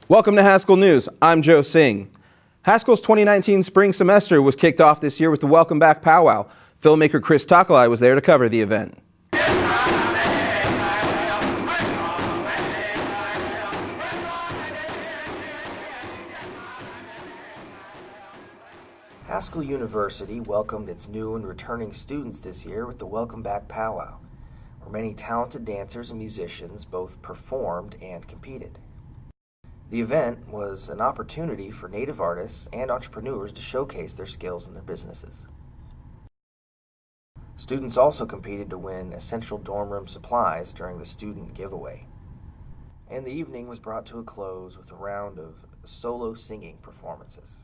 Welcome to Haskell News. I'm Joe Singh. Haskell's 2019 spring semester was kicked off this year with the Welcome Back Powwow. Filmmaker Chris Takalai was there to cover the event. Haskell University welcomed its new and returning students this year with the Welcome Back Powwow, where many talented dancers and musicians both performed and competed. The event was an opportunity for Native artists and entrepreneurs to showcase their skills in their businesses. Students also competed to win essential dorm room supplies during the student giveaway. And the evening was brought to a close with a round of solo singing performances.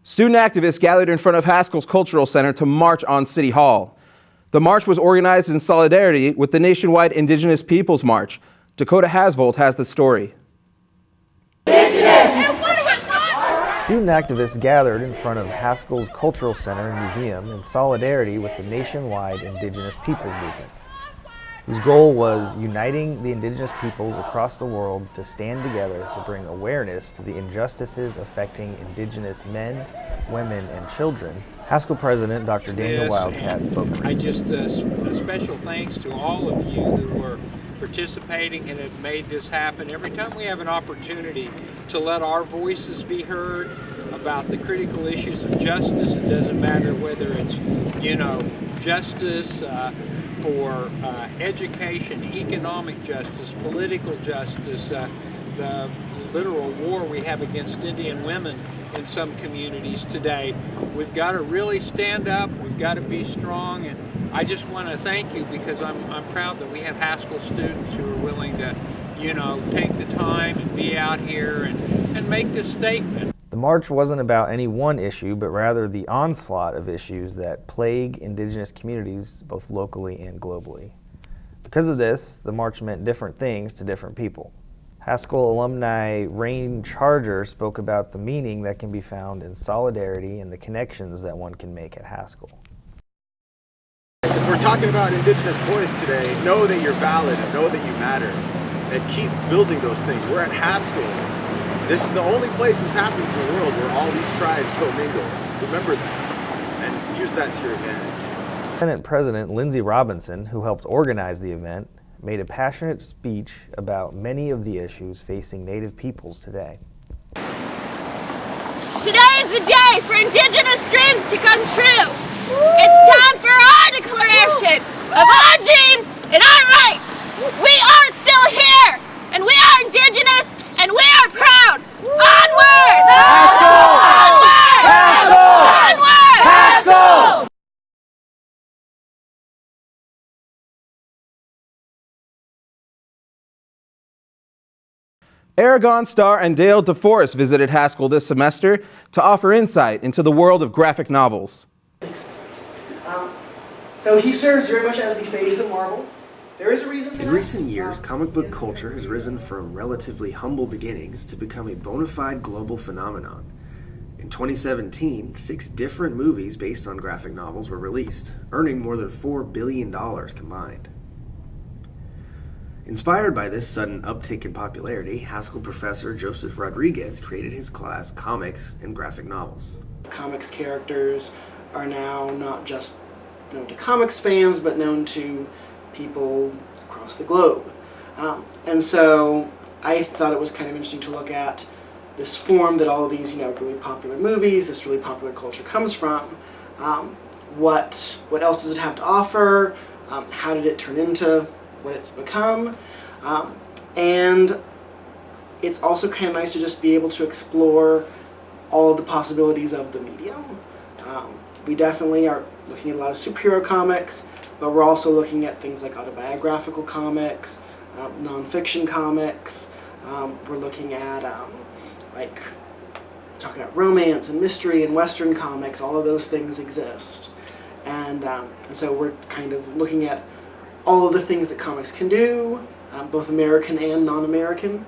Student activists gathered in front of Haskell's Cultural Center to march on City Hall. The march was organized in solidarity with the nationwide Indigenous Peoples March. Dakota Hasvold has the story. Student activists gathered in front of Haskell's Cultural Center and Museum in solidarity with the nationwide Indigenous Peoples movement, whose goal was uniting the Indigenous peoples across the world to stand together to bring awareness to the injustices affecting Indigenous men, women, and children. Haskell President Dr. Daniel Wildcat spoke briefly. A special thanks to all of you who are participating and have made this happen. Every time we have an opportunity to let our voices be heard about the critical issues of justice, it doesn't matter whether it's, justice for education, economic justice, political justice, the literal war we have against Indian women in some communities today. We've got to really stand up, we've got to be strong, and I just want to thank you because I'm proud that we have Haskell students who are willing to, take the time and be out here and make this statement. The march wasn't about any one issue, but rather the onslaught of issues that plague Indigenous communities both locally and globally. Because of this, the march meant different things to different people. Haskell alumni Rain Charger spoke about the meaning that can be found in solidarity and the connections that one can make at Haskell. If we're talking about Indigenous voice today, know that you're valid and know that you matter, and keep building those things. We're at Haskell. This is the only place this happens in the world where all these tribes commingle. Remember that and use that to your advantage. Senate President Lindsey Robinson, who helped organize the event, made a passionate speech about many of the issues facing Native peoples today. Today is the day for Indigenous dreams to come true. It's time for our declaration of our dreams and our rights. We are still here, and we are Indigenous, and we are proud. Onward! Onward! Onward! Aragon Starr and Dale DeForest visited Haskell this semester to offer insight into the world of graphic novels. So he serves very much as the face of Marvel. There is a reason for that. In recent years, comic book culture has risen from relatively humble beginnings to become a bona fide global phenomenon. In 2017, 6 different movies based on graphic novels were released, earning more than $4 billion combined. Inspired by this sudden uptick in popularity, Haskell professor Joseph Rodriguez created his class Comics and Graphic Novels. Comics characters are now not just known to comics fans, but known to people across the globe. And so I thought it was kind of interesting to look at this form that all of these, really popular movies, this really popular culture comes from. What else does it have to offer? How did it turn into what it's become? And it's also kind of nice to just be able to explore all of the possibilities of the medium. We definitely are looking at a lot of superhero comics, but we're also looking at things like autobiographical comics, nonfiction comics. We're looking at talking about romance and mystery and Western comics. All of those things exist, and so we're kind of looking at all of the things that comics can do, both American and non-American,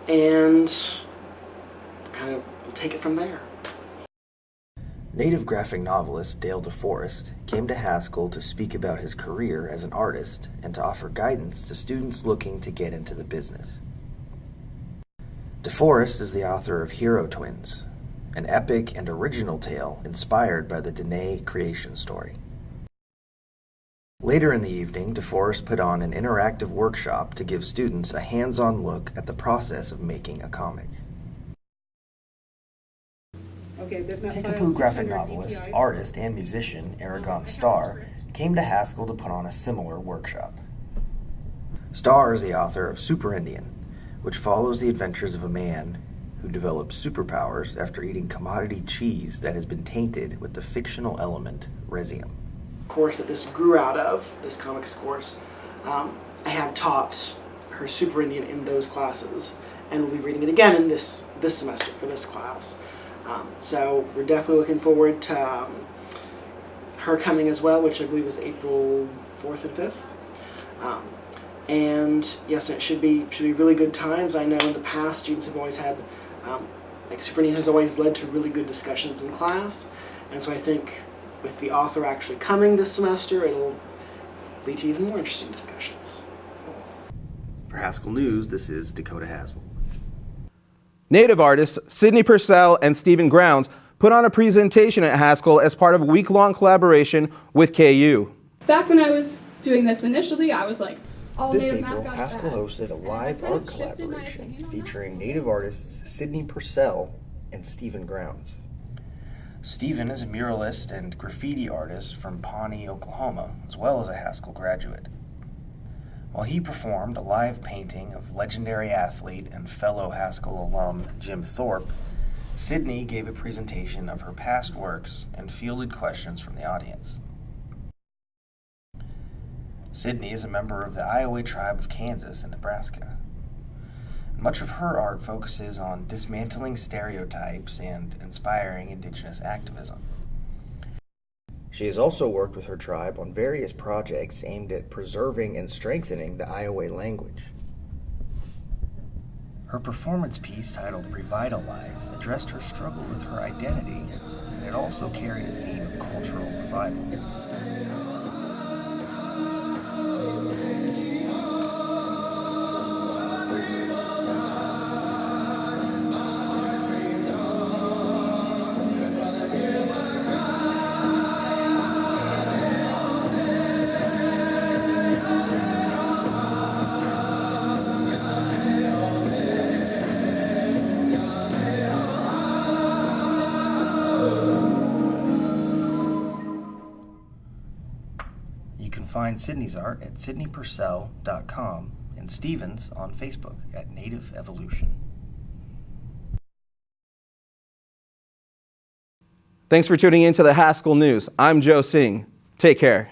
and kind of we'll take it from there. Native graphic novelist Dale DeForest came to Haskell to speak about his career as an artist and to offer guidance to students looking to get into the business. DeForest is the author of Hero Twins, an epic and original tale inspired by the Danae creation story. Later in the evening, DeForest put on an interactive workshop to give students a hands-on look at the process of making a comic. Kickapoo graphic novelist, artist, and musician Aragon Starr came to Haskell to put on a similar workshop. Starr is the author of Super Indian, which follows the adventures of a man who develops superpowers after eating commodity cheese that has been tainted with the fictional element resium. Course that this grew out of, this comics course, I have taught her Super Indian in those classes, and we'll be reading it again in this semester for this class. So we're definitely looking forward to her coming as well, which I believe is April 4th and 5th. And yes, it should be really good times. I know in the past students have always had, Super Indian has always led to really good discussions in class, and so I think with the author actually coming this semester, it'll lead to even more interesting discussions. For Haskell News, this is Dakota Hasvel. Native artists Sydney Purcell and Stephen Grounds put on a presentation at Haskell as part of a week-long collaboration with KU. Back when I was doing this initially, I was like, all This native April, mascots Haskell bad. hosted a And live I kind art of shifted my collaboration opinion on featuring Native artists Sydney Purcell and Stephen Grounds. Stephen is a muralist and graffiti artist from Pawnee, Oklahoma, as well as a Haskell graduate. While he performed a live painting of legendary athlete and fellow Haskell alum Jim Thorpe, Sydney gave a presentation of her past works and fielded questions from the audience. Sydney is a member of the Iowa tribe of Kansas and Nebraska. Much of her art focuses on dismantling stereotypes and inspiring Indigenous activism. She has also worked with her tribe on various projects aimed at preserving and strengthening the Iowa language. Her performance piece titled Revitalize addressed her struggle with her identity, and it also carried a theme of cultural revival. Find Sydney's art at sydneypurcell.com and Stevens on Facebook at Native Evolution. Thanks for tuning in to the Haskell News. I'm Joe Singh. Take care.